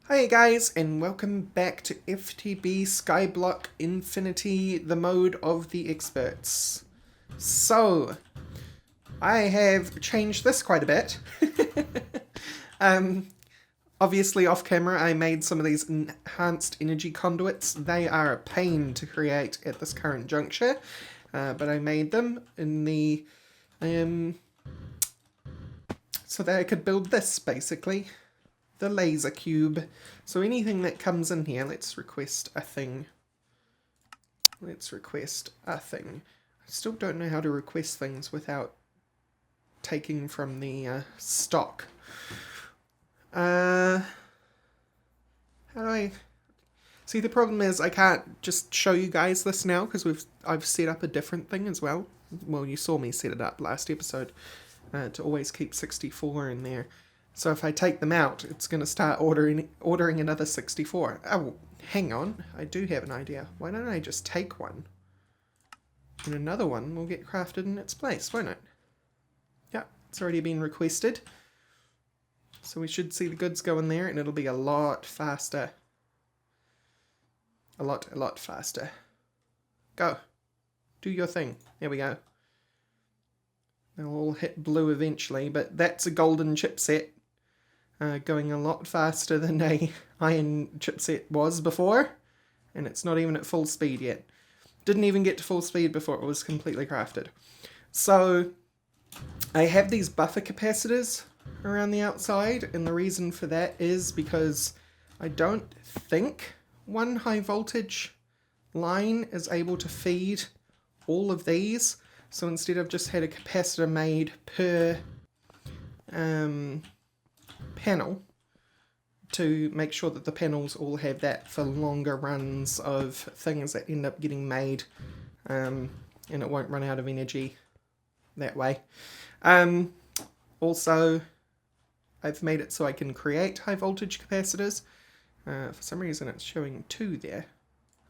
Hi guys, and welcome back to FTB Skyblock Infinity, the mode of the experts. So, I have changed this quite a bit. Obviously off camera I made some of these enhanced energy conduits. They are a pain to create at this current juncture, but I made them in the... so that I could build this, basically. The laser cube. So anything that comes in here, let's request a thing. I still don't know how to request things without taking from the stock. How do I... See, the problem is I can't just show you guys this now because I've set up a different thing as well. Well, you saw me set it up last episode to always keep 64 in there. So if I take them out, it's going to start ordering another 64. Oh, hang on. I do have an idea. Why don't I just take one? And another one will get crafted in its place, won't it? Yeah, it's already been requested. So we should see the goods go in there, and it'll be a lot faster. A lot faster. Go. Do your thing. There we go. They'll all hit blue eventually, but that's a golden chipset. Going a lot faster than a iron chipset was before, and it's not even at full speed yet. Didn't even get to full speed before it was completely crafted. So I have these buffer capacitors around the outside, and the reason for that is because I don't think one high voltage line is able to feed all of these. So instead I've just had a capacitor made per panel to make sure that the panels all have that for longer runs of things that end up getting made, and it won't run out of energy that way. Also, I've made it so I can create high voltage capacitors. For some reason it's showing 2 there.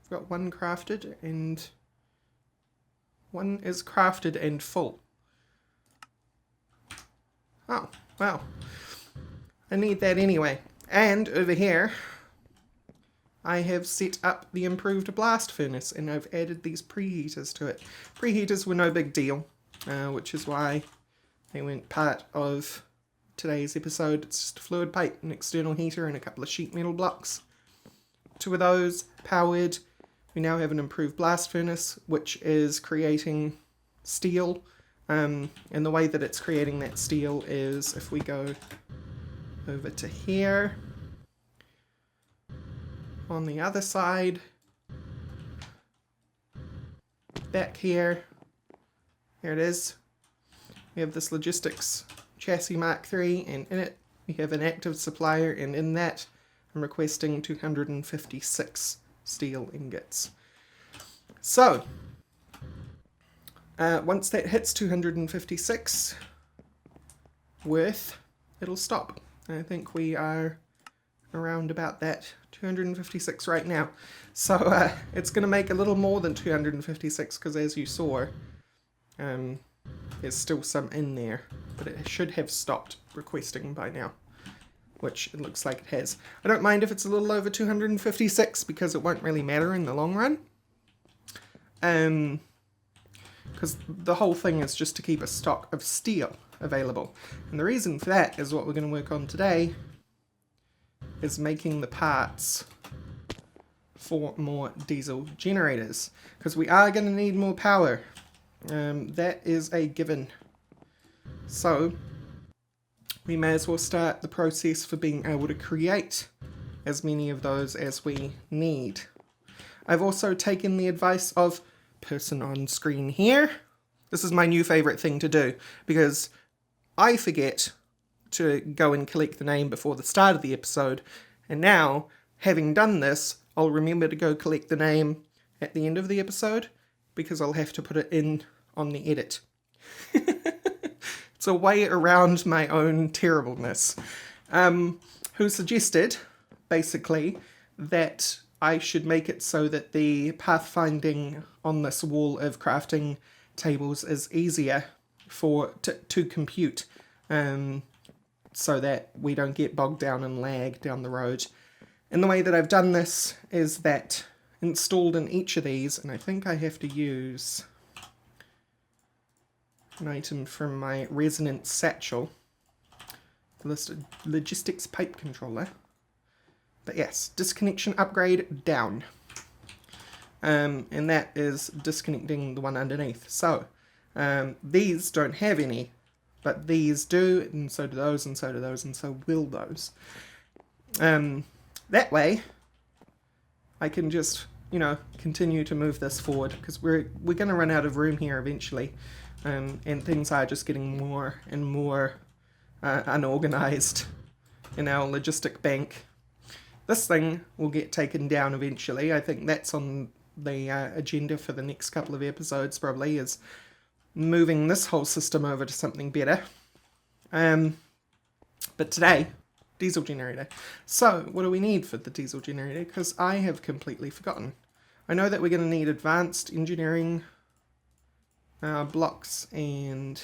I've got one crafted and one is crafted and full. Oh, wow. I need that anyway. And over here, I have set up the improved blast furnace, and I've added these preheaters to it. Preheaters were no big deal, which is why they weren't part of today's episode. It's just a fluid pipe, an external heater, and a couple of sheet metal blocks. 2 of those powered. We now have an improved blast furnace, which is creating steel. And the way that it's creating that steel is if we go over to here, on the other side, back here it is. We have this logistics chassis Mark III, and in it we have an active supplier, and in that I'm requesting 256 steel ingots. So once that hits 256 worth, it'll stop. I think we are around about that 256 right now. So it's going to make a little more than 256 because, as you saw, there's still some in there, but it should have stopped requesting by now, which it looks like it has. I don't mind if it's a little over 256 because it won't really matter in the long run. Because the whole thing is just to keep a stock of steel available. And the reason for that is what we're going to work on today is making the parts for more diesel generators. Because we are going to need more power. That is a given. So we may as well start the process for being able to create as many of those as we need. I've also taken the advice of person on screen here. This is my new favourite thing to do, because I forget to go and collect the name before the start of the episode, and now, having done this, I'll remember to go collect the name at the end of the episode, because I'll have to put it in on the edit. It's a way around my own terribleness. Who suggested, basically, that I should make it so that the pathfinding on this wall of crafting tables is easier to compute, so that we don't get bogged down and lag down the road. And the way that I've done this is that installed in each of these, and I think I have to use an item from my resonance satchel, the logistics pipe controller. But yes, disconnection upgrade down. And that is disconnecting the one underneath. So these don't have any, but these do, and so do those, and so do those, and so will those. That way, I can just, you know, continue to move this forward, because we're going to run out of room here eventually, and things are just getting more and more unorganized in our logistic bank. This thing will get taken down eventually. I think that's on the agenda for the next couple of episodes, probably, is moving this whole system over to something better. But today, diesel generator. So, what do we need for the diesel generator? Because I have completely forgotten. I know that we're going to need advanced engineering blocks and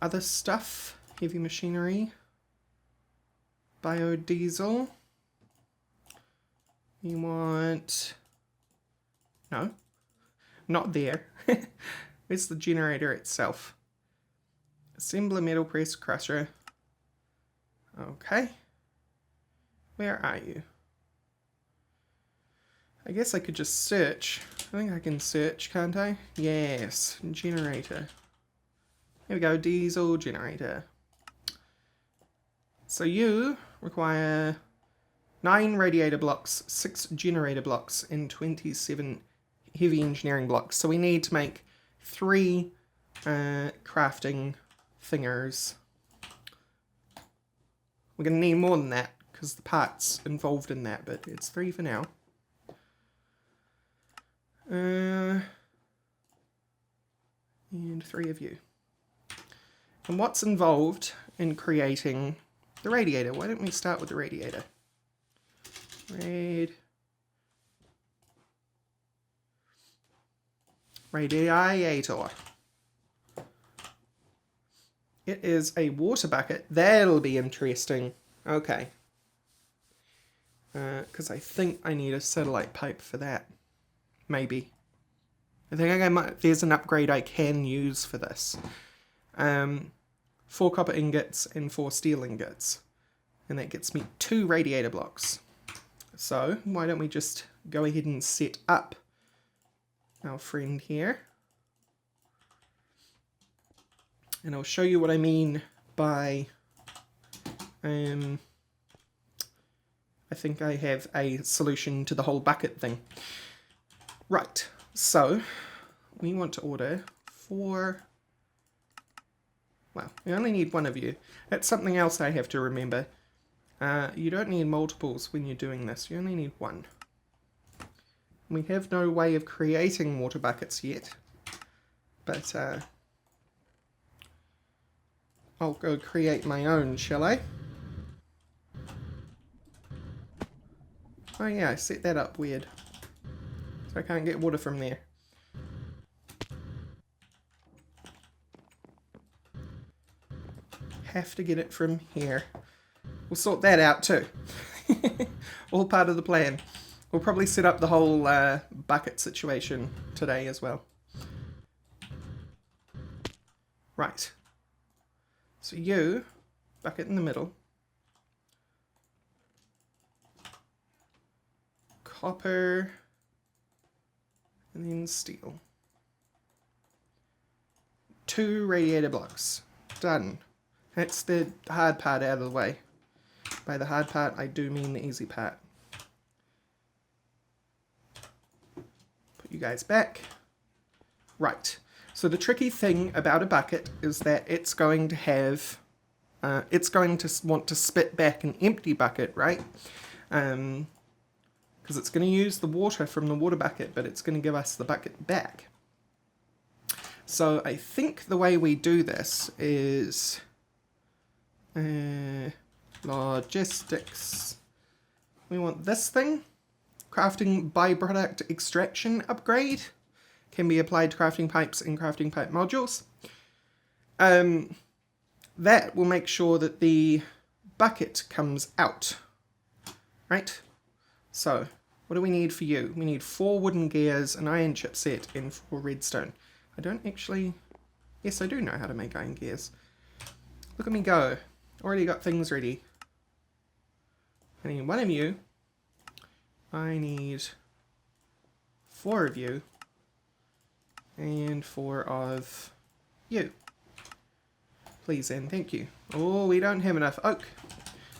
other stuff. Heavy machinery. Biodiesel. You want... No. Not there. Where's the generator itself? Assembler metal press crusher. Okay. Where are you? I guess I could just search. I think I can search, can't I? Yes. Generator. Here we go. Diesel generator. So you require 9 radiator blocks, 6 generator blocks, and 27 heavy engineering blocks. So we need to make 3 crafting thingers. We're going to need more than that, because the parts involved in that, but it's 3 for now. And 3 of you. And what's involved in creating the radiator? Why don't we start with the radiator? Radiator. It is a water bucket. That'll be interesting. Okay. Because I think I need a satellite pipe for that. Maybe. I think there's an upgrade I can use for this. 4 copper ingots and 4 steel ingots. And that gets me 2 radiator blocks. So, why don't we just go ahead and set up our friend here. And I'll show you what I mean by... I think I have a solution to the whole bucket thing. Right, so we want to order 4... Well, we only need 1 of you. That's something else I have to remember. You don't need multiples when you're doing this. You only need 1. We have no way of creating water buckets yet. But I'll go create my own, shall I? Oh yeah, I set that up weird. So I can't get water from there. Have to get it from here. We'll sort that out too. All part of the plan. We'll probably set up the whole bucket situation today as well. Right. So you, bucket in the middle. Copper. And then steel. 2 radiator blocks. Done. That's the hard part out of the way. By the hard part, I do mean the easy part. Put you guys back. Right. So the tricky thing about a bucket is that it's going to have... it's going to want to spit back an empty bucket, right? Because it's going to use the water from the water bucket, but it's going to give us the bucket back. So I think the way we do this is... logistics. We want this thing. Crafting byproduct extraction upgrade. Can be applied to crafting pipes and crafting pipe modules. That will make sure that the bucket comes out. Right? So, what do we need for you? We need 4 wooden gears, an iron chipset, and 4 redstone. I don't actually... Yes, I do know how to make iron gears. Look at me go. Already got things ready. I need 1 of you. I need 4 of you. And 4 of you. Please and thank you. Oh, we don't have enough oak.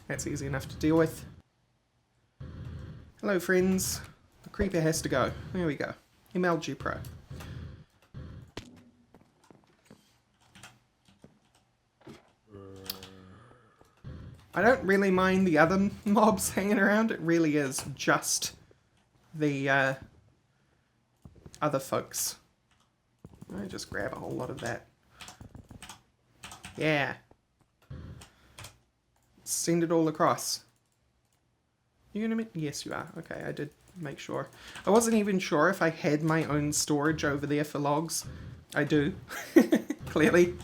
That's easy enough to deal with. Hello, friends. The creeper has to go. There we go. MLG Pro. I don't really mind the other mobs hanging around. It really is just the other folks. I just grab a whole lot of that. Yeah. Send it all across. You gonna make... Yes, you are. Okay, I did make sure. I wasn't even sure if I had my own storage over there for logs. I do. Clearly.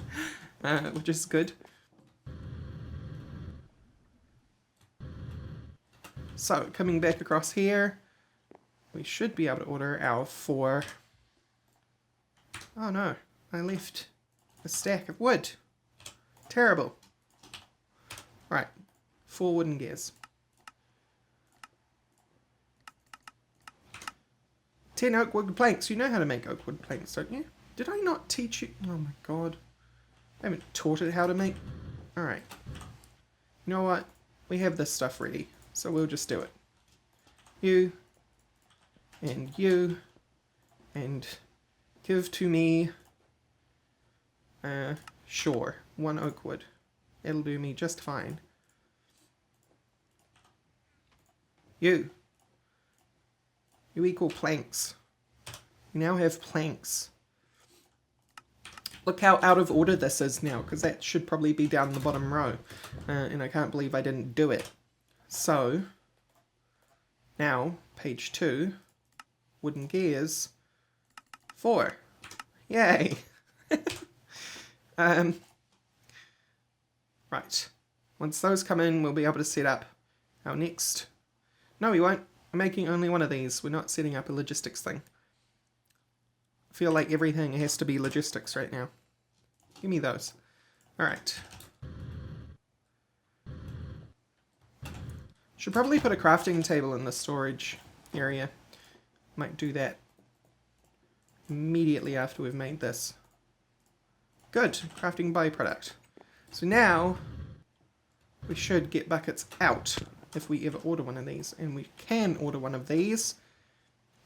Which is good. So, coming back across here, we should be able to order our 4... Oh no, I left a stack of wood. Terrible. Right, 4 wooden gears. 10 oak wood planks. You know how to make oak wood planks, don't you? Did I not teach you? Oh my god. I haven't taught it how to make... Alright. You know what? We have this stuff ready, so we'll just do it. You. And you. And give to me... sure. 1 oak wood. It'll do me just fine. You. You equal planks. You now have planks. Look how out of order this is now, because that should probably be down the bottom row. And I can't believe I didn't do it. So, now, page 2, wooden gears, 4. Yay! Right. Once those come in, we'll be able to set up our next... No, we won't. I'm making only 1 of these. We're not setting up a logistics thing. I feel like everything has to be logistics right now. Give me those. Alright. Should probably put a crafting table in the storage area. Might do that immediately after we've made this. Good. Crafting byproduct. So now we should get buckets out if we ever order one of these. And we can order one of these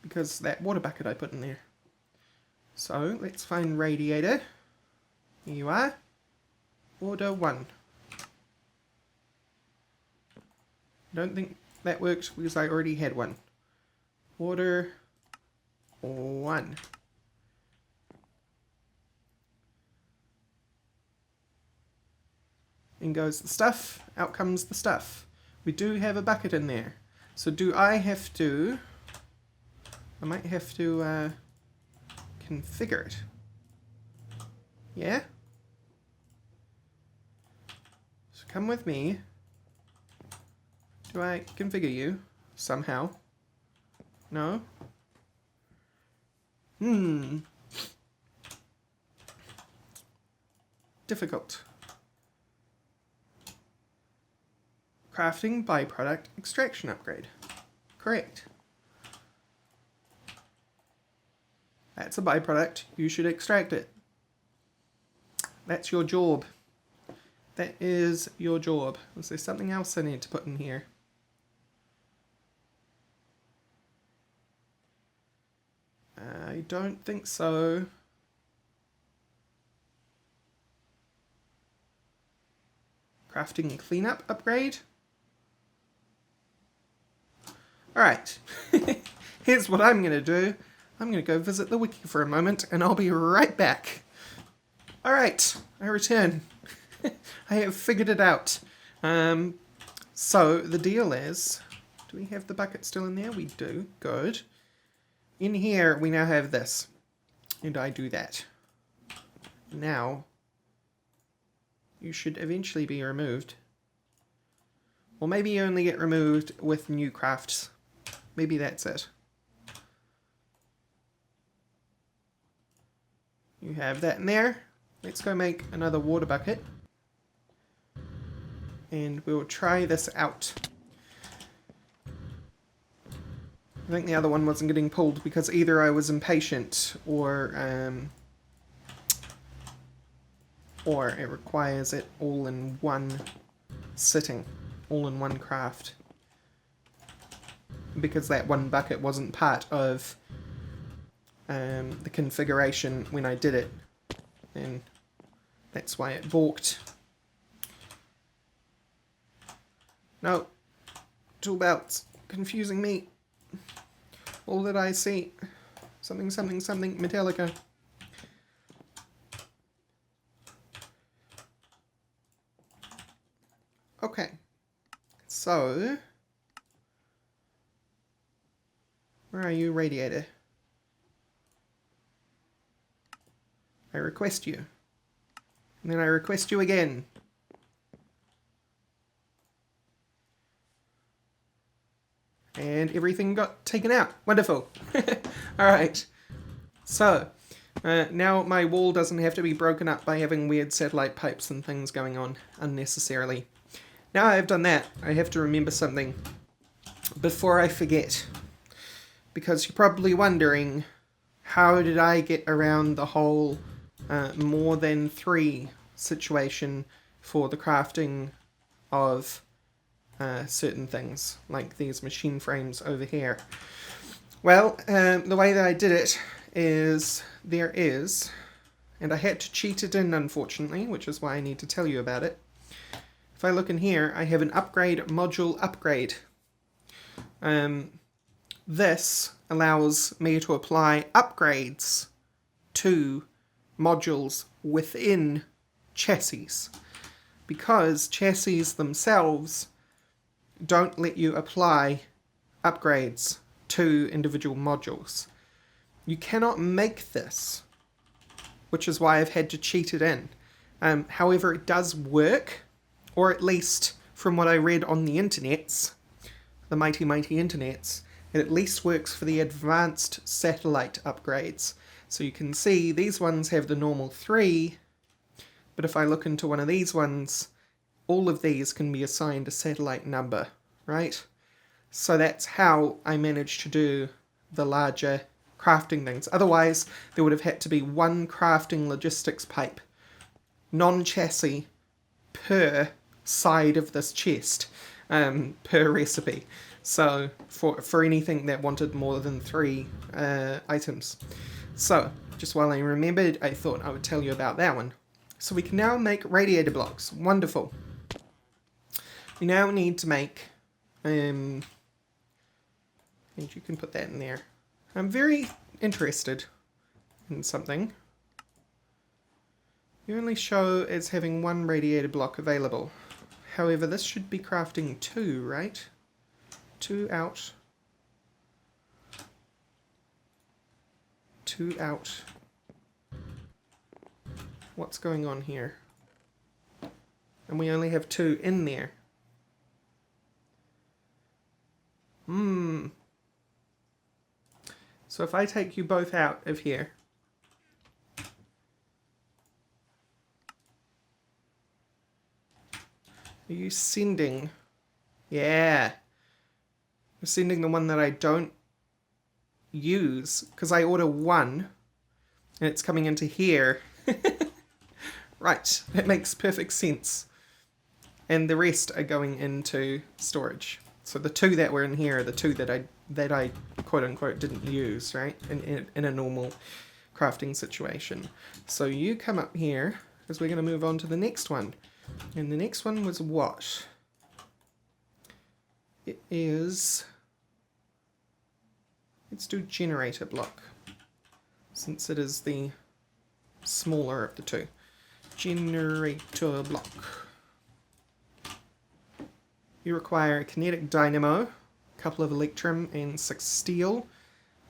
because that water bucket I put in there. So let's find radiator. Here you are. Order 1. Don't think that worked because I already had one. Order 1. In goes the stuff, out comes the stuff. We do have a bucket in there. So do I have to... I might have to configure it. Yeah? So come with me. Do I configure you? Somehow. No? Difficult. Crafting byproduct extraction upgrade. Correct. That's a byproduct. You should extract it. That's your job. That is your job. Is there something else I need to put in here? I don't think so. Crafting cleanup upgrade. Alright. Here's what I'm going to do. I'm going to go visit the wiki for a moment and I'll be right back. Alright, I return. I have figured it out. So the deal is, do we have the bucket still in there? We do. Good. In here we now have this. And I do that. Now, you should eventually be removed. Or maybe you only get removed with new crafts. Maybe that's it. You have that in there. Let's go make another water bucket. And we'll try this out. I think the other one wasn't getting pulled because either I was impatient or it requires it all in one sitting, all in one craft. Because that one bucket wasn't part of the configuration when I did it, and that's why it balked. No, tool belts, confusing me. All that I see, something, something, something, Metallica. Okay, so where are you, radiator? I request you. And then I request you again. And everything got taken out. Wonderful. Alright. So, now my wall doesn't have to be broken up by having weird satellite pipes and things going on unnecessarily. Now I've done that, I have to remember something before I forget. Because you're probably wondering, how did I get around the whole more than 3 situation for the crafting of certain things, like these machine frames over here? Well, the way that I did it is, and I had to cheat it in unfortunately, which is why I need to tell you about it. If I look in here, I have an upgrade module upgrade. This allows me to apply upgrades to modules within chassis, because chassis themselves don't let you apply upgrades to individual modules. You cannot make this, which is why I've had to cheat it in. However, it does work, or at least from what I read on the internets, the mighty internets, it at least works for the advanced satellite upgrades. So you can see these ones have the normal 3, but if I look into one of these ones, all of these can be assigned a satellite number, right? So that's how I managed to do the larger crafting things. Otherwise, there would have had to be one crafting logistics pipe, non-chassis, per side of this chest, per recipe. So for anything that wanted more than 3 items. So just while I remembered, I thought I would tell you about that one. So we can now make radiator blocks. Wonderful. We now need to make and you can put that in there. I'm very interested in something. You only show as having 1 radiator block available. However, this should be crafting 2, right? 2 out. 2 out. What's going on here? And we only have 2 in there. So if I take you both out of here, are you sending? Yeah. You're sending the one that I don't use, because I order 1, and it's coming into here. Right, that makes perfect sense. And the rest are going into storage. So the 2 that were in here are the 2 that I quote unquote didn't use, right? In a normal crafting situation. So you come up here, because we're going to move on to the next one. And the next one was what? It is... Let's do generator block, since it is the smaller of the 2. Generator block. You require a kinetic dynamo, a couple of electrum, and 6 steel.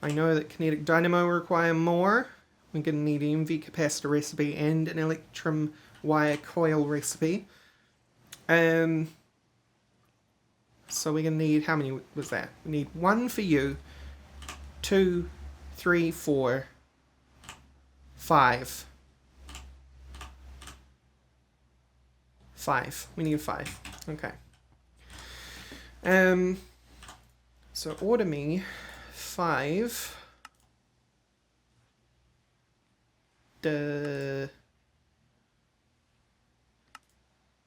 I know that kinetic dynamo require more. We're going to need an MV capacitor recipe and an electrum wire coil recipe. So we're going to need, how many was that? We need 1 for you, 2, 3, 4, 5. 5. We need 5. Okay. So order me 5. The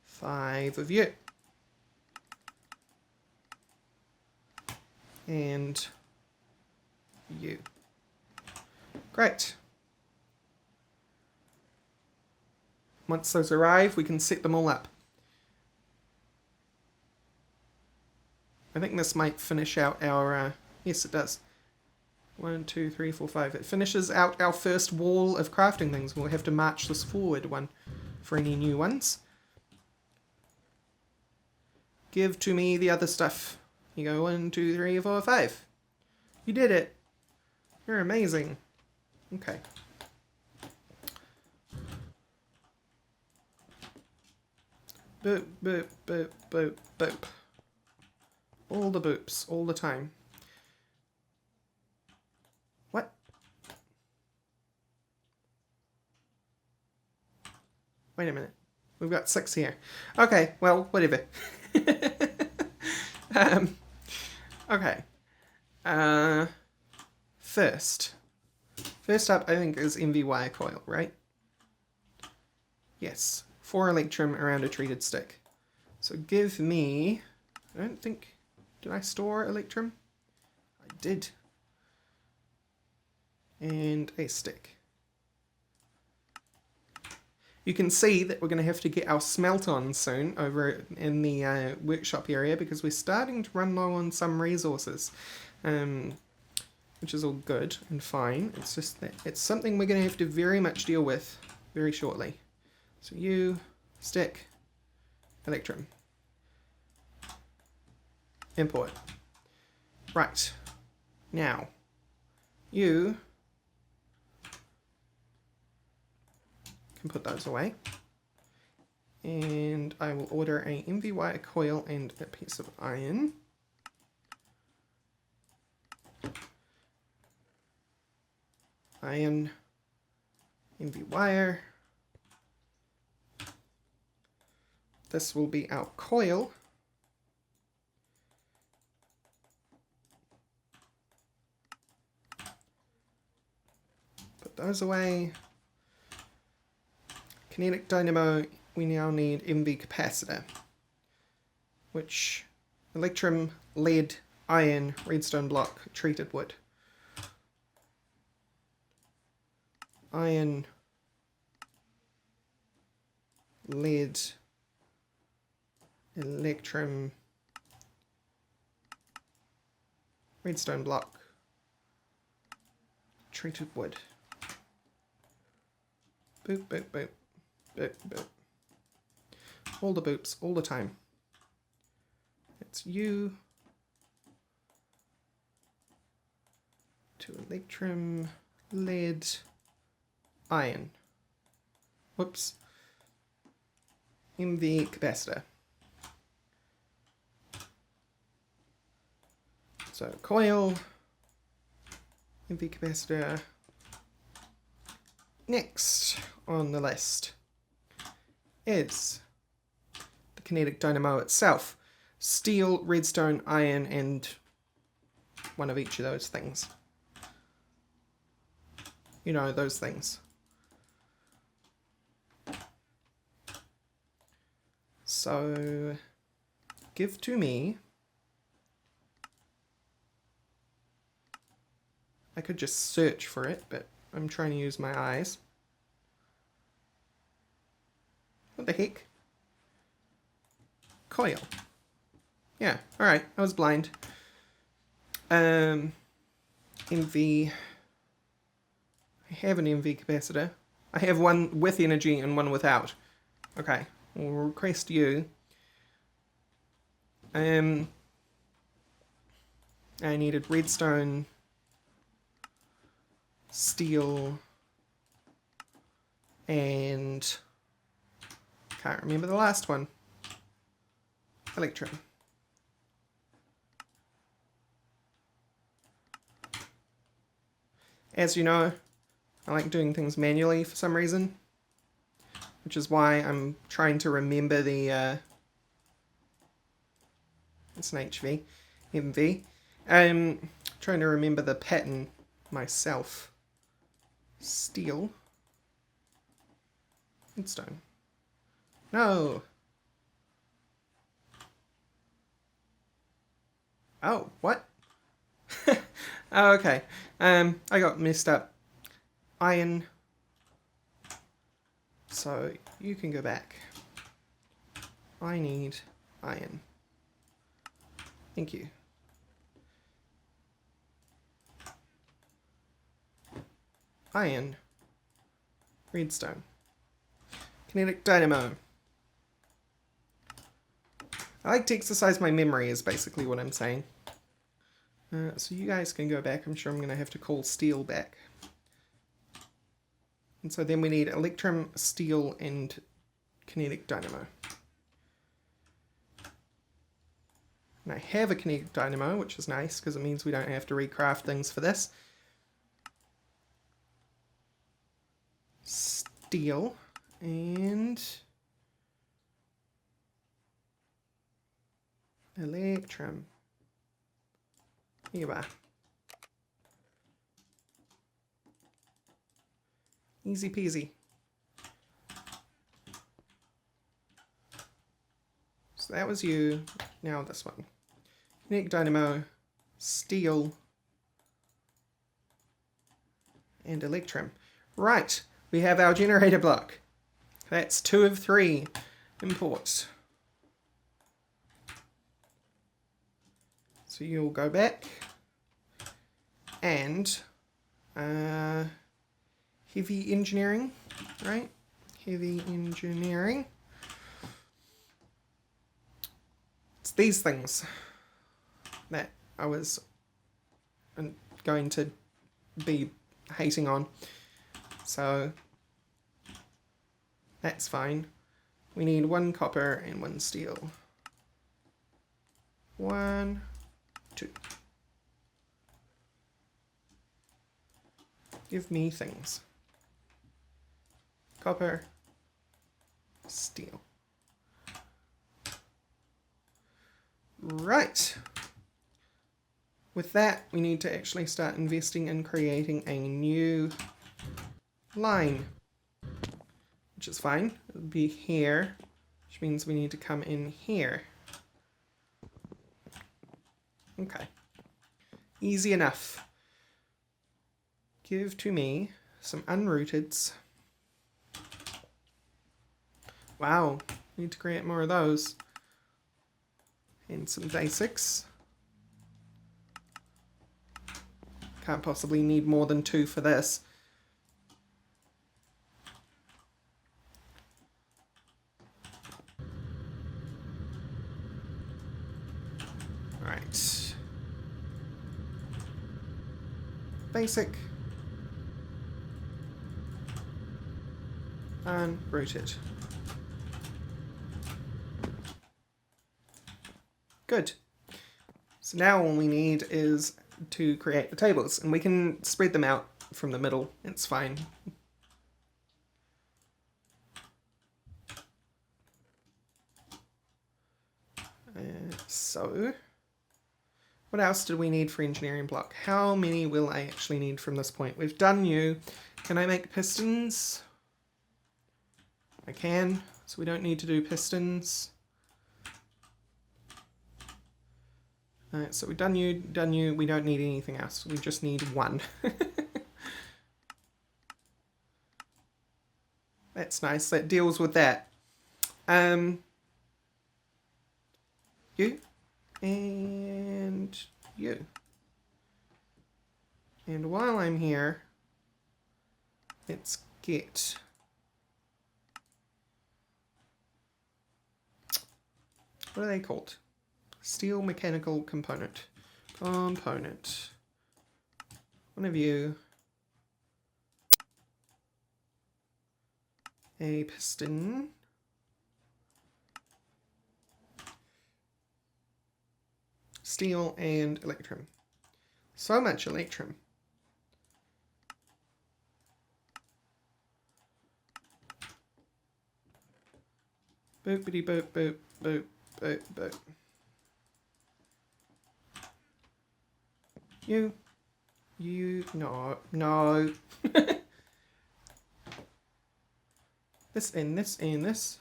5 of you. And you. Great. Once those arrive, we can set them all up. I think this might finish out our... yes, it does. 1, 2, 3, 4, 5. It finishes out our first wall of crafting things. We'll have to march this forward one for any new ones. Give to me the other stuff. You go 1, 2, 3, 4, 5. You did it. You're amazing. Okay. Boop, boop, boop, boop, boop. All the boops, all the time. What? Wait a minute. We've got 6 here. Okay, well, whatever. Okay. First up, I think, is MV wire coil, right? Yes. 4 electrum around a treated stick. So give me... I don't think... did I store electrum? I did. And a stick. You can see that we're going to have to get our smelt on soon over in the workshop area because we're starting to run low on some resources. Which is all good and fine. It's just that it's something we're going to have to very much deal with very shortly. So you, stick, electrum. Import. Right. Now, you can put those away. And I will order a MV wire coil and a piece of iron. Iron, MV wire. This will be our coil. Put those away. Kinetic dynamo, we now need MV capacitor, which electrum, lead, iron, redstone block, treated wood. Iron, lead, electrum, redstone block, treated wood. Boop, boop, boop, boop, boop. All the boops, all the time. It's you. To electrum, lead, iron. Whoops. MV capacitor. So coil, MV capacitor. Next on the list is the kinetic dynamo itself. Steel, redstone, iron, and one of each of those things. You know, those things. So, give to me. I could just search for it, but I'm trying to use my eyes. What the heck? Coil. Yeah, alright, I was blind. MV. I have an MV capacitor. I have one with energy and one without. Okay, we'll request you. I needed redstone, steel, and can't remember the last one. Electrum. As you know, I like doing things manually for some reason, which is why I'm trying to remember the, it's an MV. I'm trying to remember the pattern myself. Steel. Redstone. No! Oh, what? Oh, okay. I got messed up. Iron. So, you can go back. I need iron. Thank you. Iron. Redstone. Kinetic dynamo. I like to exercise my memory is basically what I'm saying. So you guys can go back. I'm sure I'm going to have to call steel back. And so then we need electrum, steel, and kinetic dynamo. And I have a kinetic dynamo, which is nice because it means we don't have to recraft things for this. Steel and electrum. Here we are. Easy peasy. So that was you. Now this one. Kinetic dynamo, steel, and electrum. Right, we have our generator block. That's 2 of 3 imports. So you'll go back and heavy engineering, right? Heavy engineering. It's these things that I was going to be hating on. So that's fine. We need 1 copper and 1 steel. 1, 2. Give me things. Copper, steel. Right. With that, we need to actually start investing in creating a new line, which is fine. It'll be here, which means we need to come in here. Okay. Easy enough. Give to me some unrooteds. Wow, need to create more of those. And some basics. Can't possibly need more than 2 for this. Right. Basic. Unrooted. Good. So now all we need is to create the tables, and we can spread them out from the middle. It's fine. So, what else do we need for engineering block? How many will I actually need from this point? We've done you. Can I make pistons? I can, so we don't need to do pistons. Alright, so we've done you, we don't need anything else. We just need 1. That's nice, that deals with that. You. And you. And while I'm here, let's get... what are they called? Steel mechanical component. Component. One of you. A piston. Steel and electrum. So much electrum. Boopity boop boop boop boop boop. You, no. This and this and this.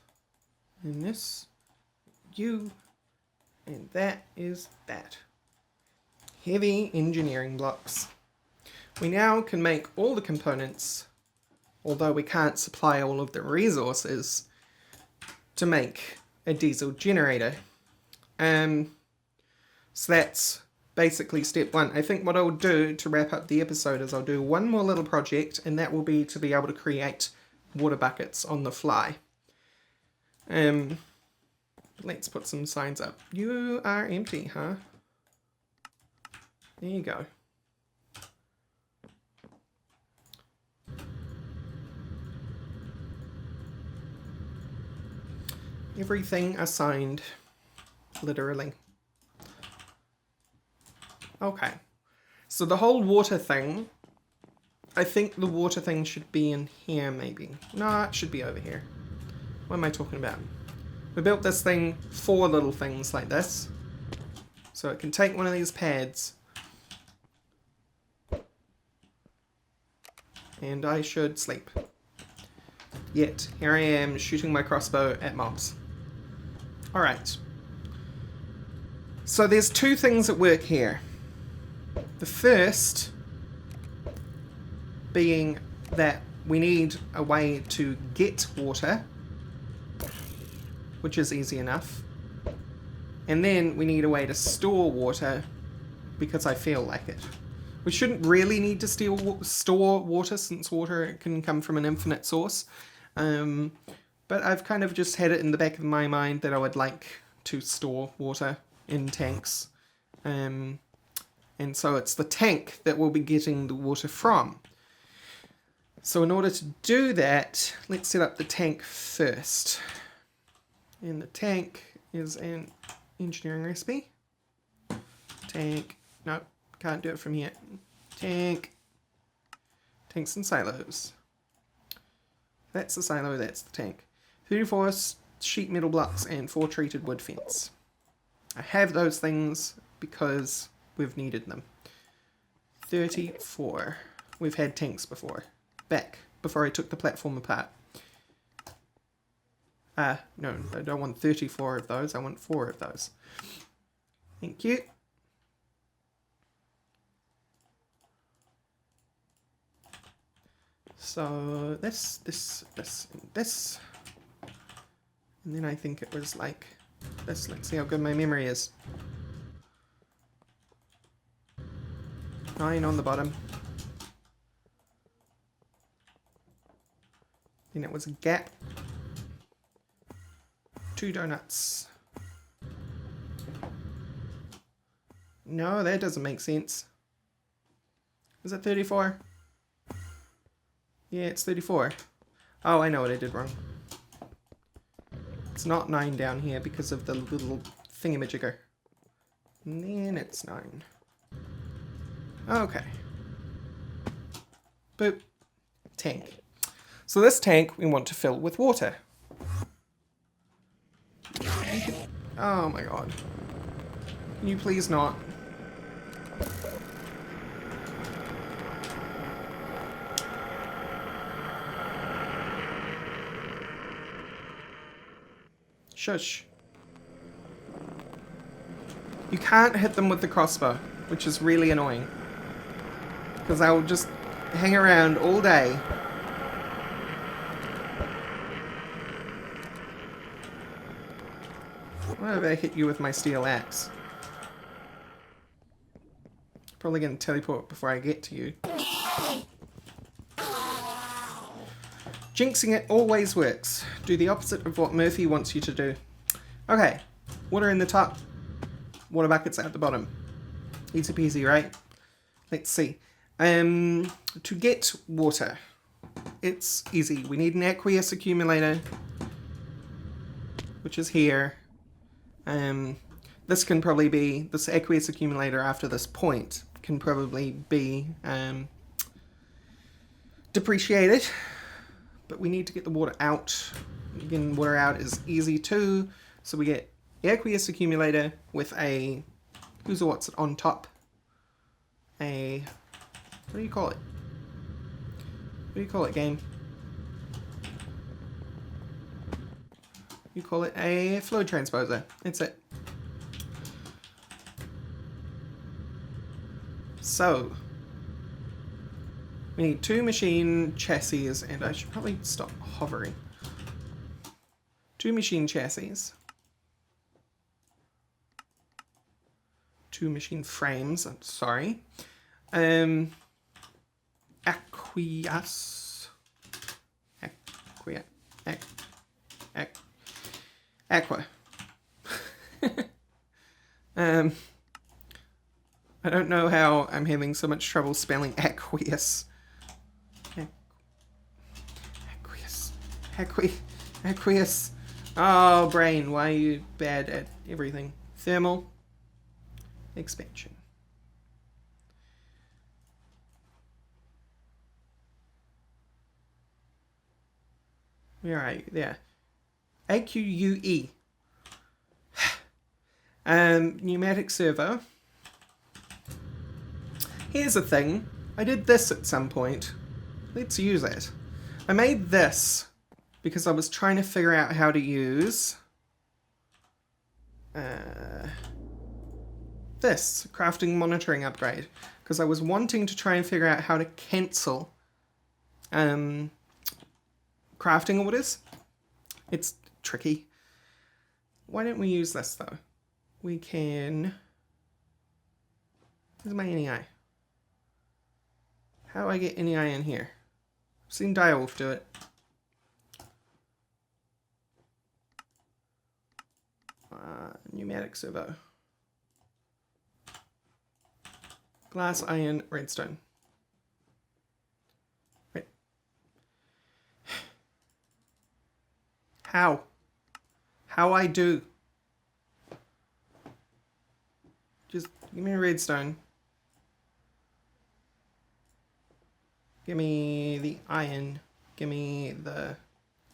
And this. You. And that is that. Heavy engineering blocks. We now can make all the components, although we can't supply all of the resources, to make a diesel generator. So that's basically step one. I think what I'll do to wrap up the episode is I'll do one more little project, and that will be to be able to create water buckets on the fly. Let's put some signs up. You are empty, huh? There you go. Everything assigned, literally. Okay, so the whole water thing, I think the water thing should be in here maybe. No, it should be over here. What am I talking about? We built this thing for little things like this. So it can take one of these pads. And I should sleep. Yet, here I am shooting my crossbow at mobs. Alright. So there's two things at work here. The first being that we need a way to get water, which is easy enough. And then we need a way to store water, because I feel like it. We shouldn't really need to store water, since water can come from an infinite source. But I've kind of just had it in the back of my mind that I would like to store water in tanks. And so it's the tank that we'll be getting the water from. So in order to do that, let's set up the tank first. And the tank is an engineering recipe. Tank. No, can't do it from here. Tank. Tanks and silos. That's the silo, that's the tank. 34 sheet metal blocks and 4 treated wood fence. I have those things because we've needed them. 34. We've had tanks before. Back, before I took the platform apart. No, I don't want 34 of those, I want 4 of those. Thank you. So this, and this. And then I think it was like this. Let's see how good my memory is. 9 on the bottom. Then it was a gap. 2 donuts. No, that doesn't make sense. Is it 34? Yeah, it's 34. Oh, I know what I did wrong. It's not 9 down here because of the little thingamajigger. And then it's 9. Okay. Boop. Tank. So this tank we want to fill with water. Oh my god. Can you please not? Shush. You can't hit them with the crossbow, which is really annoying. Because I will just hang around all day. What if I hit you with my steel axe? Probably gonna teleport before I get to you. Jinxing it always works. Do the opposite of what Murphy wants you to do. Okay, water in the top, water buckets at the bottom. Easy peasy, right? Let's see. To get water, it's easy. We need an aqueous accumulator, which is here. This can probably be, this aqueous accumulator after this point can probably be depreciated. But we need to get the water out getting water out is easy too. So we get aqueous accumulator with a who's or what's on top. A what do you call it? What do you call it, game? You call it a fluid transposer. That's it. So we need 2 machine chassis, and I should probably stop hovering. 2 machine chassis. 2 machine frames, I'm sorry. Aqueous. Aqua. I don't know how I'm having so much trouble spelling aqueous. Aqueous. Oh, brain, why are you bad at everything? Thermal expansion. Where are you? There. AQUE. Pneumatic servo. Here's the thing. I did this at some point. Let's use it. I made this because I was trying to figure out how to use this crafting monitoring upgrade, because I was wanting to try and figure out how to cancel crafting orders. It's tricky. Why don't we use this though? We can... Where's my NEI? How do I get NEI in here? I've seen Direwolf do it. Pneumatic servo. Glass, iron, redstone. Wait. How? How I do? Just give me a redstone. Give me the iron. Give me the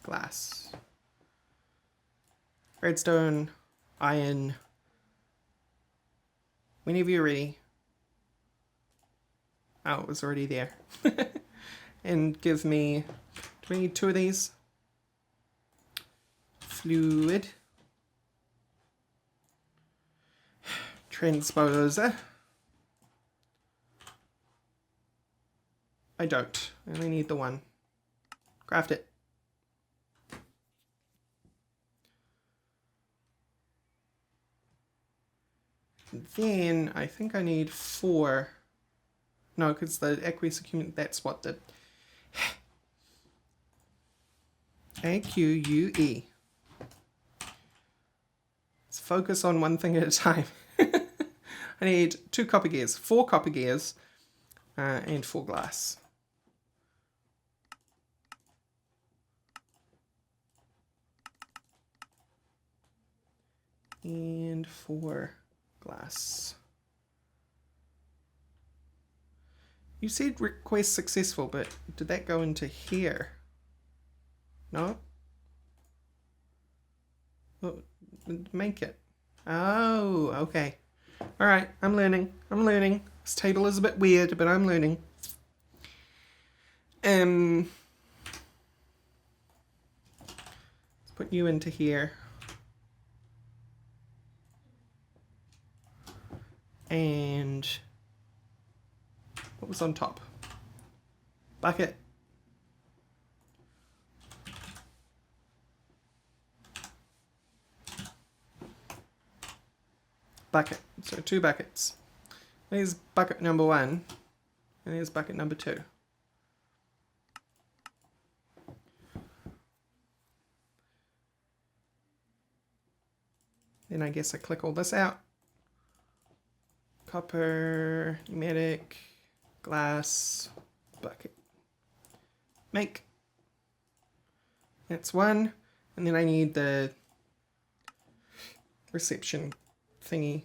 glass. Redstone, iron. Whenever you're ready. Oh, it was already there. And give me... Do we need 2 of these? Fluid. Transposer. I don't. I only need the 1. Craft it. And then I think I need 4. No, because the aqueous accumulator, that's what the... AQUE. Let's focus on one thing at a time. I need 2 copper gears, 4 copper gears, and 4 glass. And 4 glass. You said request successful, but did that go into here? No? Well, make it. Oh, okay. Alright, I'm learning. I'm learning. This table is a bit weird, but I'm learning. Let's put you into here. And what was on top? Bucket. Bucket. So 2 buckets. There's bucket number 1, and there's bucket number 2. Then I guess I click all this out. Copper, pneumatic, glass, bucket. Make. That's 1. And then I need the reception thingy.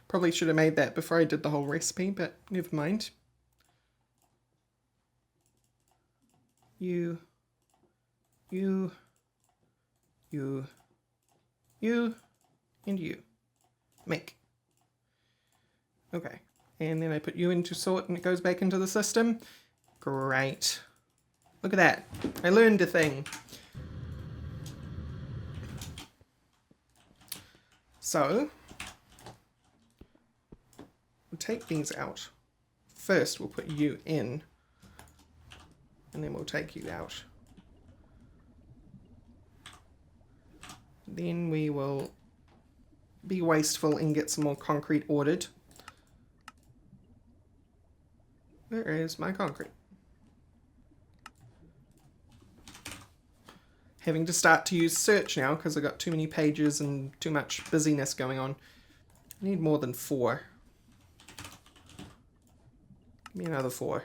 Probably should have made that before I did the whole recipe, but never mind. You, and you. Make. Okay. And then I put you into sort and it goes back into the system. Great. Look at that. I learned a thing. So, we'll take these out. First, we'll put you in. And then we'll take you out. Then we will be wasteful and get some more concrete ordered. Where is my concrete? Having to start to use search now because I've got too many pages and too much busyness going on. I need more than 4. Give me another 4.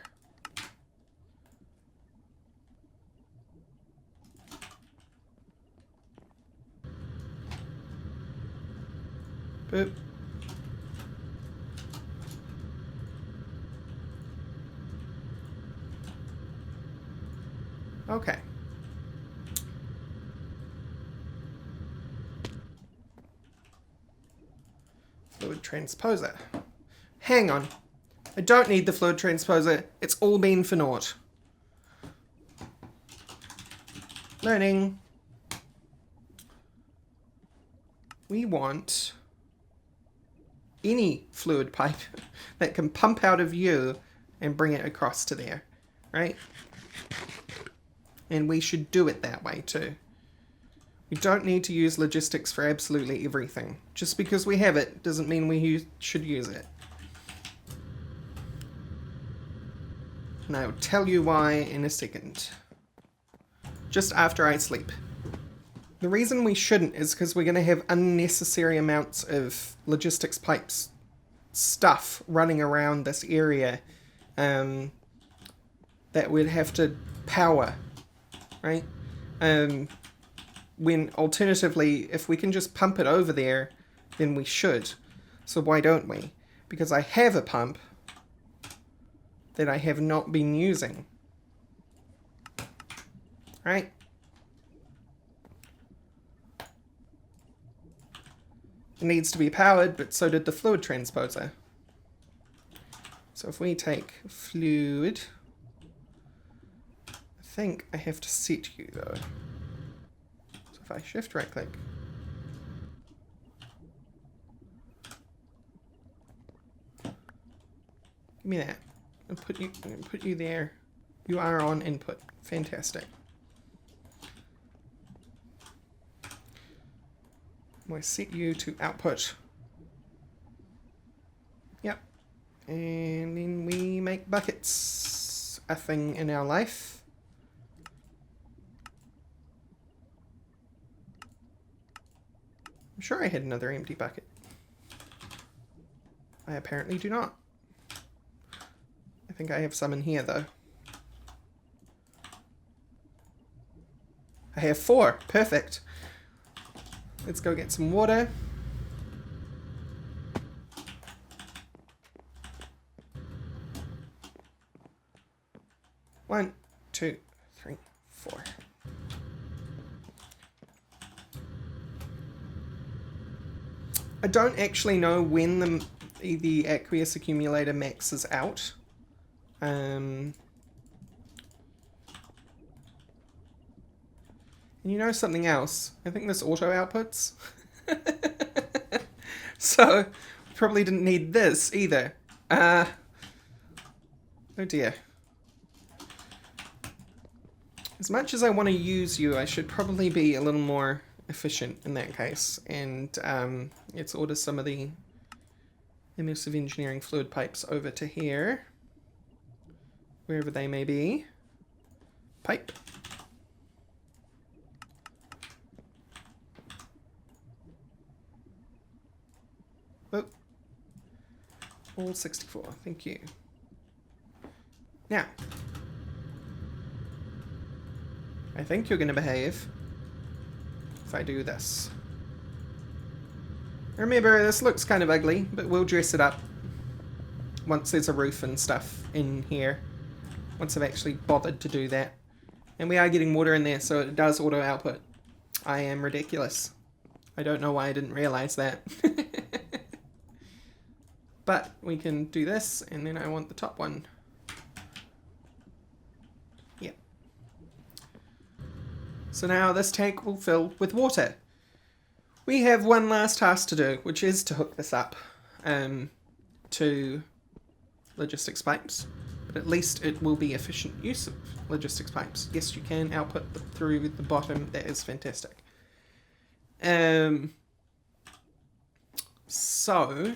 Boop. Okay. Fluid transposer. Hang on. I don't need the fluid transposer. It's all been for naught. Learning. We want any fluid pipe that can pump out of you and bring it across to there, right? And we should do it that way too. We don't need to use logistics for absolutely everything. Just because we have it doesn't mean we should use it. And I'll tell you why in a second. Just after I sleep. The reason we shouldn't is because we're going to have unnecessary amounts of logistics pipes stuff running around this area that we'd have to power, right? When alternatively, if we can just pump it over there, then we should. So why don't we? Because I have a pump that I have not been using, right? It needs to be powered, but so did the fluid transposer. So if we take fluid, I think I have to set you though. So if I shift right click, give me that. I'll put you there. You are on input. Fantastic. We'll set you to output. Yep. And then we make buckets a thing in our life. I'm sure I had another empty bucket. I apparently do not. I think I have some in here though. I have 4. Perfect. Let's go get some water. One, 2, 3, 4. I don't actually know when the aqueous accumulator maxes out. And you know something else? I think this auto outputs. So, we probably didn't need this either. Oh dear. As much as I want to use you, I should probably be a little more efficient in that case. And let's order some of the immersive engineering fluid pipes over to here. Wherever they may be. Pipe. Oh. All 64. Thank you. Now. I think you're going to behave if I do this. Remember, this looks kind of ugly, but we'll dress it up once there's a roof and stuff in here. Once I've actually bothered to do that. And we are getting water in there, so it does auto output. I am ridiculous. I don't know why I didn't realize that. But we can do this, and then I want the top one. Yep. So now this tank will fill with water. We have one last task to do, which is to hook this up to logistics pipes. But at least it will be efficient use of logistics pipes. Yes, you can output through the bottom. That is fantastic. So,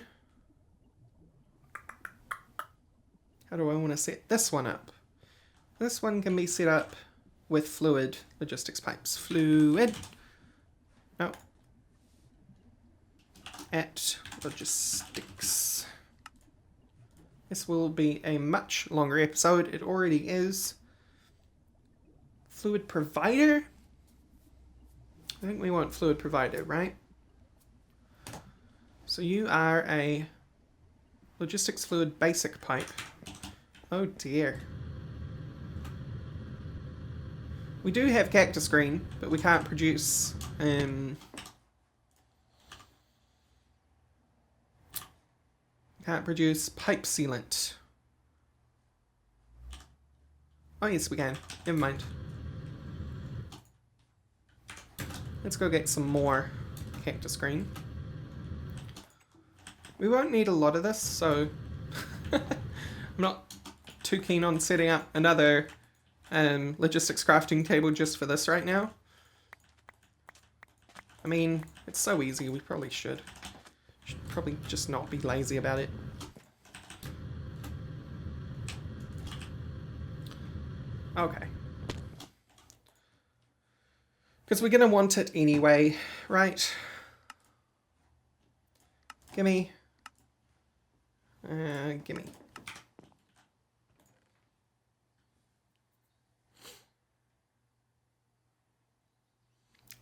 how do I want to set this one up? This one can be set up with fluid logistics pipes. Fluid. No. At logistics. This will be a much longer episode. It already is. Fluid provider? I think we want fluid provider, right? So you are a logistics fluid basic pipe. Oh dear. We do have cactus green, but we can't produce pipe sealant. Oh yes, we can. Never mind. Let's go get some more cactus green. We won't need a lot of this, so I'm not too keen on setting up another logistics crafting table just for this right now. I mean, it's so easy, we probably should. Should probably just not be lazy about it. Okay. Because we're going to want it anyway, right? Gimme. Gimme.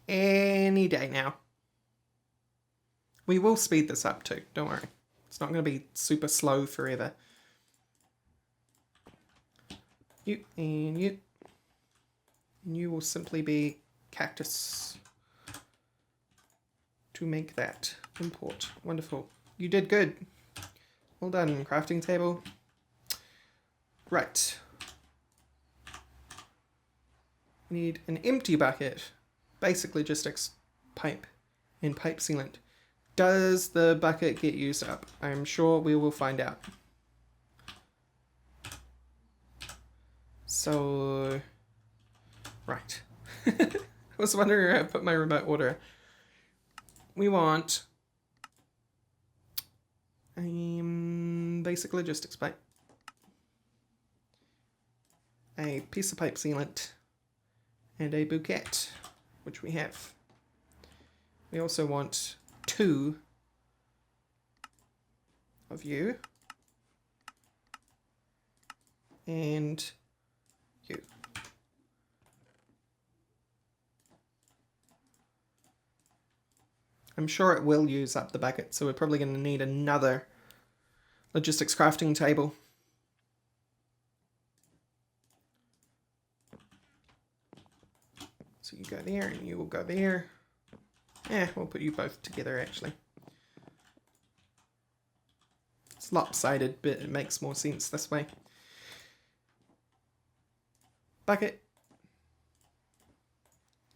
Any day now. We will speed this up too, don't worry. It's not going to be super slow forever. You and you. And you will simply be cactus to make that import. Wonderful. You did good. Well done, crafting table. Right. We need an empty bucket. Basic logistics pipe and pipe sealant. Does the bucket get used up? I'm sure we will find out. So, right. I was wondering where I put my remote order. We want basic logistics pipe, a piece of pipe sealant, and a bouquet, which we have. We also want 2 of you and you. I'm sure it will use up the bucket, so we're probably going to need another logistics crafting table. So you go there and you will go there. Yeah, we'll put you both together actually. It's lopsided, but it makes more sense this way. Bucket.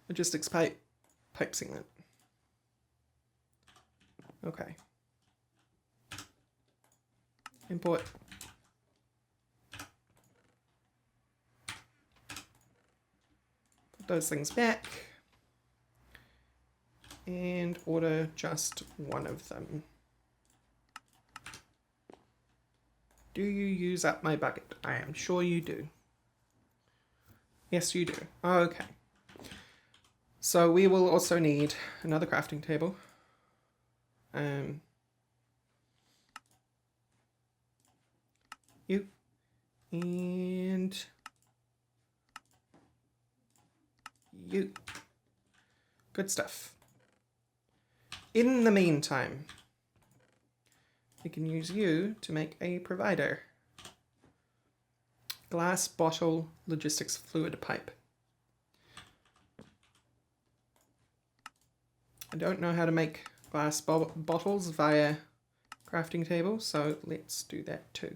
Logistics pipe. Pipe sealant. Okay. Import. Put those things back. And order just one of them. Do you use up my bucket? I am sure you do. Yes, you do. Okay. So we will also need another crafting table. You and you. Good stuff. In the meantime, we can use you to make a provider. Glass bottle logistics fluid pipe. I don't know how to make glass bottles via crafting table, so let's do that too.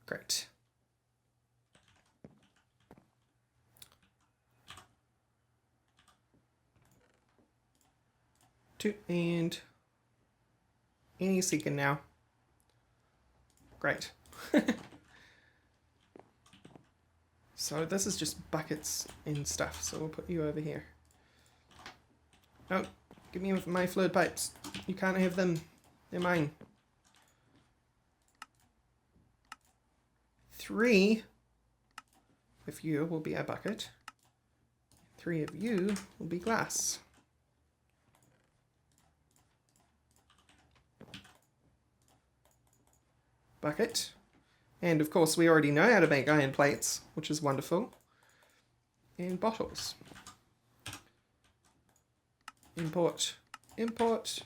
Great. And any second now. Great. So this is just buckets and stuff, so we'll put you over here. No, give me my fluid pipes. You can't have them. They're mine. 3 of you will be a bucket. 3 of you will be glass. Bucket. And of course we already know how to make iron plates, which is wonderful. And bottles. Import. Import.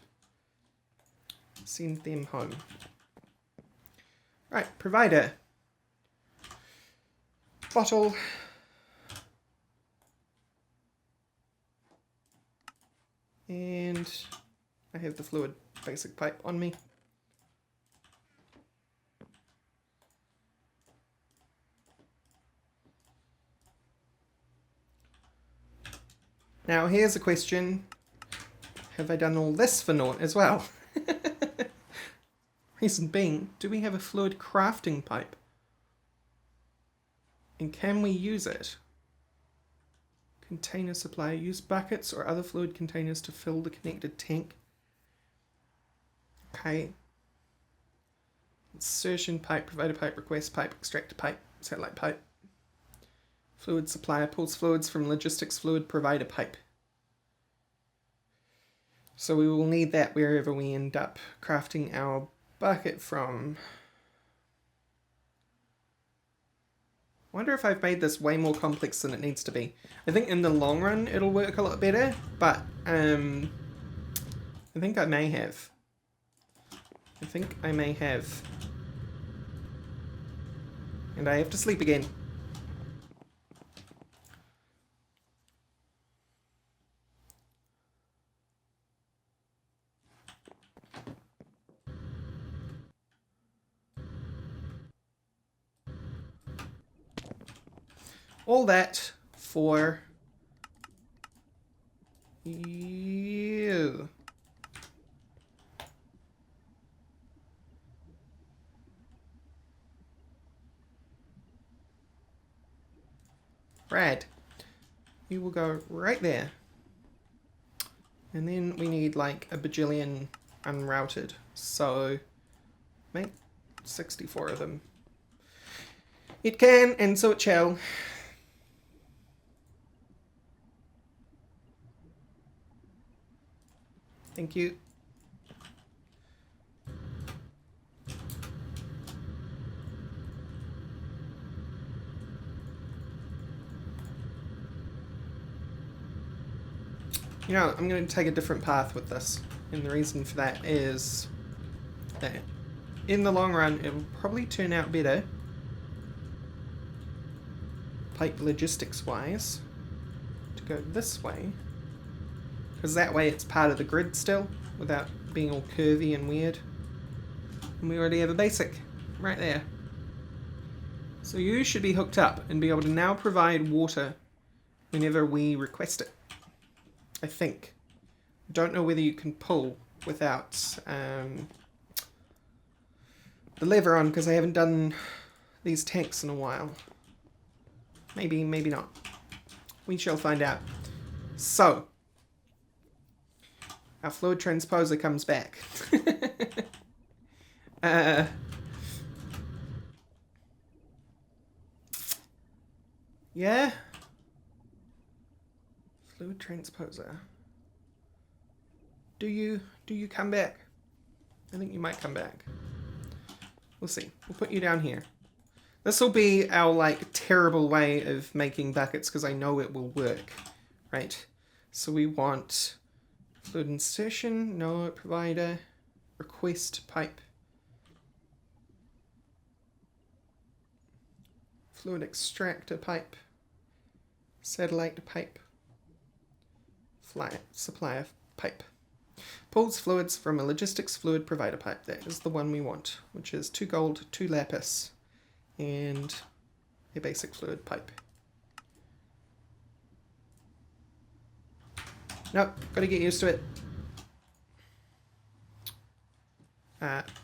Send them home. Right, provider. Bottle. And I have the fluid basic pipe on me. Now here's a question. Have I done all this for naught as well? Reason being, do we have a fluid crafting pipe? And can we use it? Container supply. Use buckets or other fluid containers to fill the connected tank. Okay. Insertion pipe, provider pipe, request pipe, extractor pipe, satellite pipe. Fluid supplier pulls fluids from logistics fluid provider pipe. So we will need that wherever we end up crafting our bucket from. I wonder if I've made this way more complex than it needs to be. I think in the long run it'll work a lot better, but I think I may have. And I have to sleep again. All that for you. Rad. You will go right there. And then we need like a bajillion unrouted. So make 64 of them. It can, and so it shall. Thank you. You know, I'm going to take a different path with this, and the reason for that is that in the long run it will probably turn out better, pipe logistics wise, to go this way. Because that way it's part of the grid still, without being all curvy and weird. And we already have a basic right there. So you should be hooked up and be able to now provide water whenever we request it. I think. Don't know whether you can pull without the lever on, because I haven't done these tanks in a while. Maybe, maybe not. We shall find out. So, our fluid transposer comes back. Yeah? Fluid transposer. Do you come back? I think you might come back. We'll see. We'll put you down here. This will be our, like, terrible way of making buckets, because I know it will work. Right. So we want fluid insertion, no provider, request pipe, fluid extractor pipe, satellite pipe, supplier pipe. Pulls fluids from a logistics fluid provider pipe. That is the one we want, which is 2 gold, 2 lapis, and a basic fluid pipe. Nope, gotta get used to it.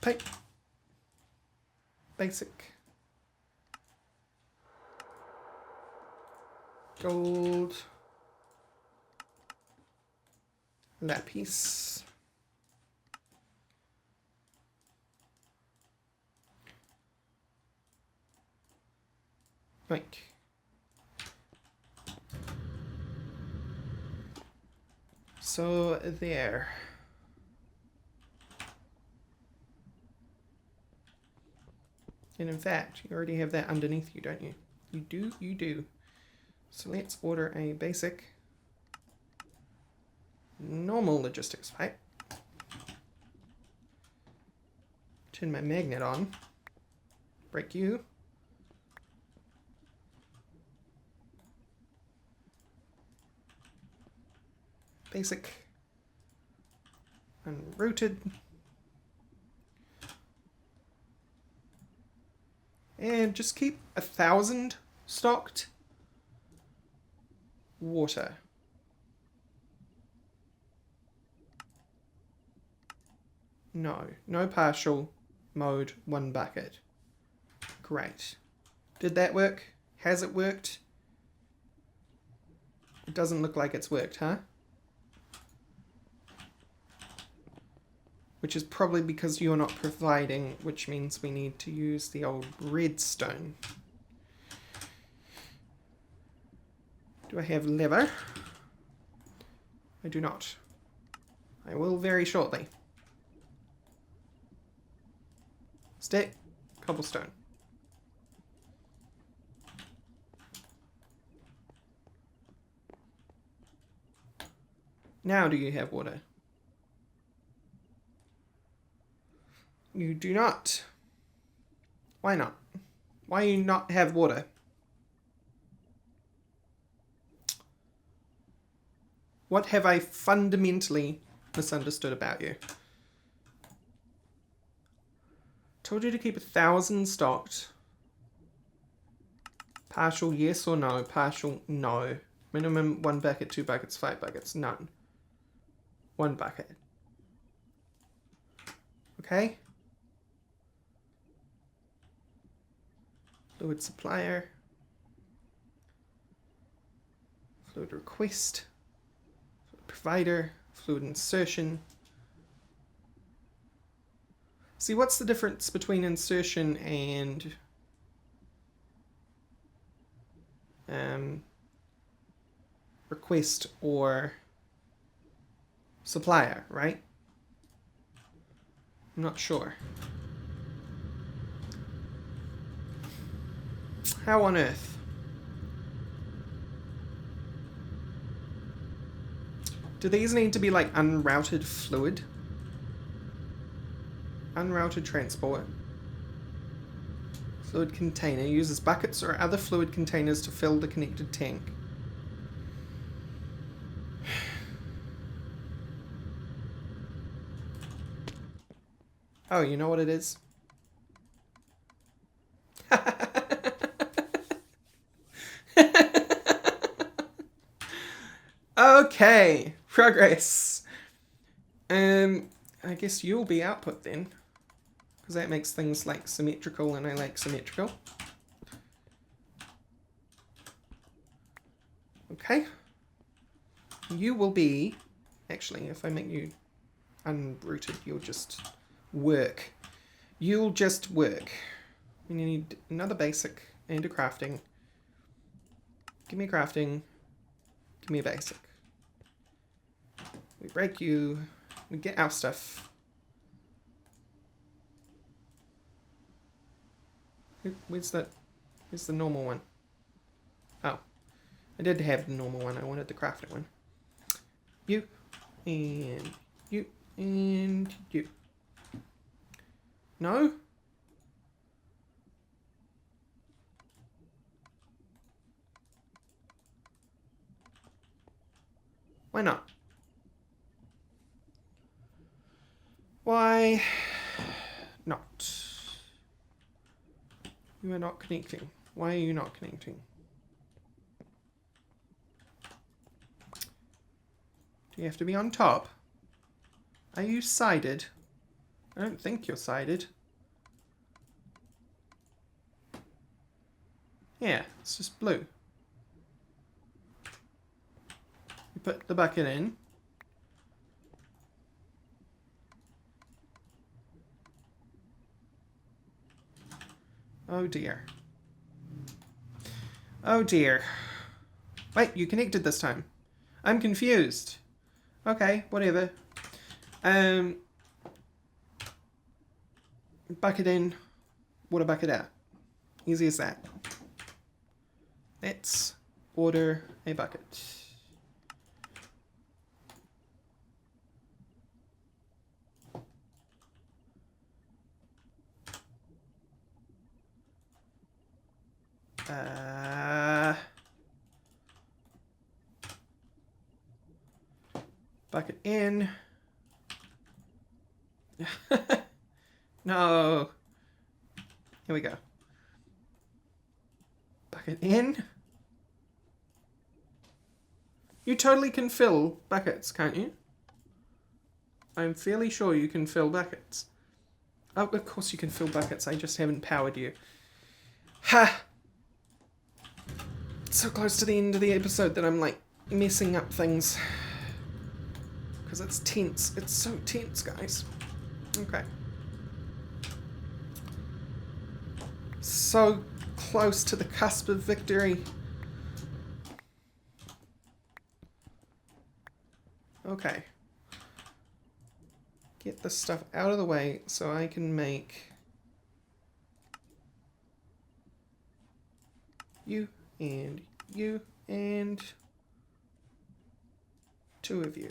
Pipe. Basic. Gold. Lapis. Right. So there. And in fact, you already have that underneath you, don't you? You do, you do. So let's order a basic normal logistics pipe. Turn my magnet on. Break you. Basic. Unrouted. And just keep 1,000 stocked. Water. No. No partial mode, 1 bucket. Great. Did that work? Has it worked? It doesn't look like it's worked, huh? Which is probably because you're not providing, which means we need to use the old redstone. Do I have leather? I do not. I will very shortly. Stick, cobblestone. Now do you have water? You do not. Why not? Why you not have water? What have I fundamentally misunderstood about you? Told you to keep 1,000 stocked. Partial yes or no? Partial no. Minimum 1 bucket, 2 buckets, 5 buckets. None. 1 bucket. Okay. Fluid supplier. Fluid request. Fluid provider. Fluid insertion. See, what's the difference between insertion and request or supplier, right? I'm not sure. How on earth? Do these need to be like unrouted fluid? Unrouted transport. Fluid container uses buckets or other fluid containers to fill the connected tank. Oh, you know what it is? Okay, progress. I guess you'll be output then, because that makes things like symmetrical, and I like symmetrical. Okay. You will be, actually, if I make you unrooted, you'll just work. You'll just work. We need another basic and a crafting. Give me a crafting. Give me a basic. We break you. We get our stuff. Where's that? Here's the normal one. Oh. I did have the normal one. I wanted the crafted one. You. And you. And you. No? Why not? Why not? You are not connecting. Why are you not connecting? Do you have to be on top? Are you sided? I don't think you're sided. Yeah, it's just blue. You put the bucket in. Oh dear. Oh dear. Wait, you connected this time. I'm confused. Okay, whatever. Bucket in, water bucket out. Easy as that. Let's order a bucket. Bucket in. No. Here we go. Bucket in. You totally can fill buckets, can't you? I'm fairly sure you can fill buckets. Oh, of course you can fill buckets. I just haven't powered you. Ha! So close to the end of the episode that I'm like messing up things. Because it's tense. It's so tense, guys. Okay. So close to the cusp of victory. Okay. Get this stuff out of the way so I can make you and you and two of you.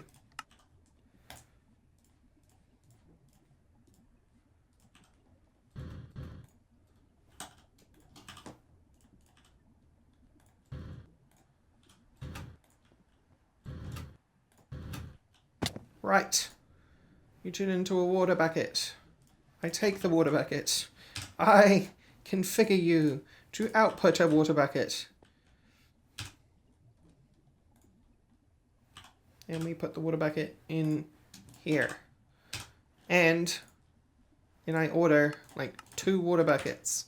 Right. You turn into a water bucket. I take the water bucket. I configure you to output a water bucket. And we put the water bucket in here. And then I order like 2 water buckets.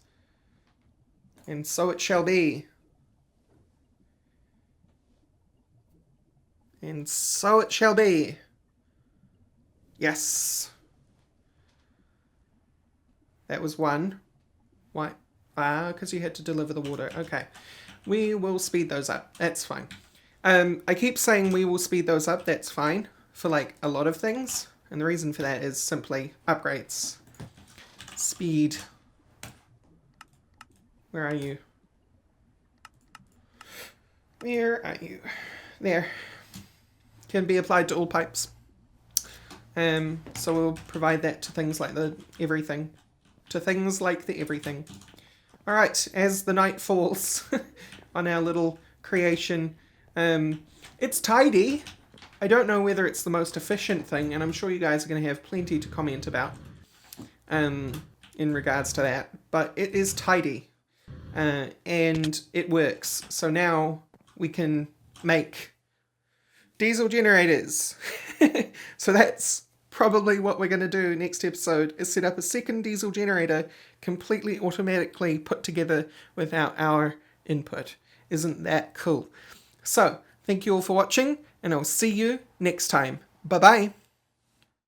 And so it shall be. And so it shall be. Yes. That was 1. Why? Because you had to deliver the water. Okay. We will speed those up. That's fine. I keep saying we will speed those up. That's fine for like a lot of things. And the reason for that is simply upgrades. Speed. Where are you? Where are you? There. Can be applied to all pipes. So we'll provide that to things like the everything. To things like the everything. Alright, as the night falls on our little creation, it's tidy. I don't know whether it's the most efficient thing, and I'm sure you guys are going to have plenty to comment about in regards to that, but it is tidy, and it works. So now we can make diesel generators. So that's probably what we're going to do next episode, is set up a second diesel generator completely automatically put together without our input. Isn't that cool? So, thank you all for watching, and I'll see you next time. Bye-bye.